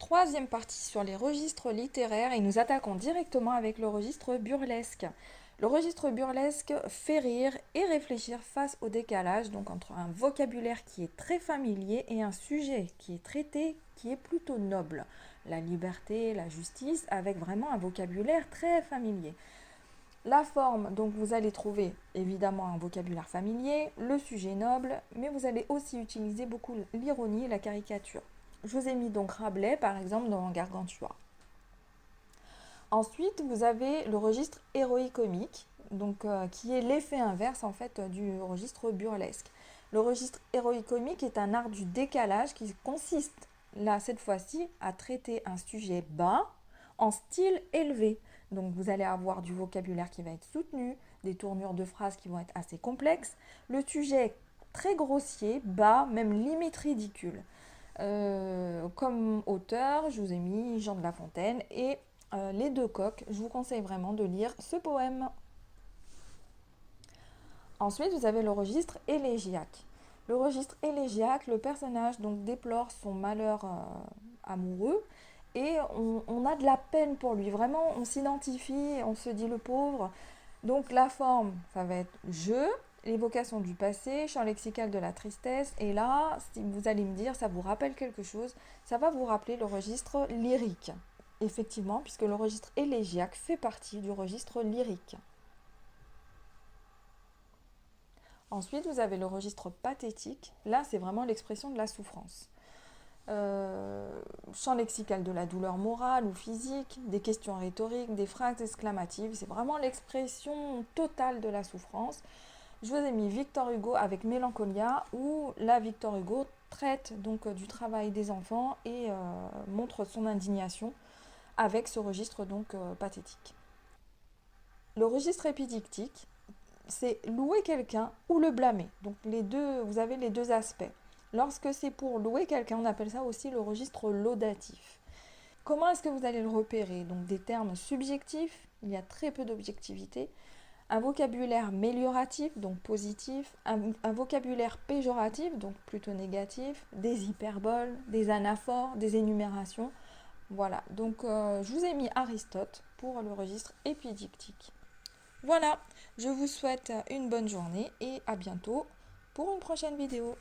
Troisième partie sur les registres littéraires et nous attaquons directement avec le registre burlesque. Le registre burlesque fait rire et réfléchir face au décalage, donc entre un vocabulaire qui est très familier et un sujet qui est traité, qui est plutôt noble. La liberté, la justice, avec vraiment un vocabulaire très familier. La forme, donc vous allez trouver évidemment un vocabulaire familier, le sujet noble, mais vous allez aussi utiliser beaucoup l'ironie et la caricature. Je vous ai mis donc Rabelais par exemple dans Gargantua. Ensuite, vous avez le registre héroïque-comique, donc qui est l'effet inverse en fait du registre burlesque. Le registre héroïque-comique est un art du décalage qui consiste là cette fois-ci à traiter un sujet bas en style élevé. Donc vous allez avoir du vocabulaire qui va être soutenu, des tournures de phrases qui vont être assez complexes, le sujet très grossier, bas, même limite ridicule. Comme auteur, je vous ai mis Jean de La Fontaine et Les Deux Coqs. Je vous conseille vraiment de lire ce poème. Ensuite, vous avez le registre élégiaque. Le registre élégiaque, le personnage donc déplore son malheur amoureux et on a de la peine pour lui. Vraiment, on s'identifie, on se dit le pauvre. Donc la forme, ça va être je, l'évocation du passé, champ lexical de la tristesse. Et là, si vous allez me dire, ça vous rappelle quelque chose, ça va vous rappeler le registre lyrique. Effectivement, puisque le registre élégiaque fait partie du registre lyrique. Ensuite, vous avez le registre pathétique. Là, c'est vraiment l'expression de la souffrance. Champ lexical de la douleur morale ou physique, des questions rhétoriques, des phrases exclamatives. C'est vraiment l'expression totale de la souffrance. Je vous ai mis Victor Hugo avec Mélancolia, où là Victor Hugo traite donc du travail des enfants et montre son indignation avec ce registre donc pathétique. Le registre épidictique, c'est louer quelqu'un ou le blâmer. Donc les deux, vous avez les deux aspects. Lorsque c'est pour louer quelqu'un, on appelle ça aussi le registre laudatif. Comment est-ce que vous allez le repérer? Donc des termes subjectifs, il y a très peu d'objectivité. Un vocabulaire mélioratif, donc positif. Un vocabulaire péjoratif, donc plutôt négatif. Des hyperboles, des anaphores, des énumérations. Voilà, donc je vous ai mis Aristote pour le registre épidictique. Voilà, je vous souhaite une bonne journée et à bientôt pour une prochaine vidéo.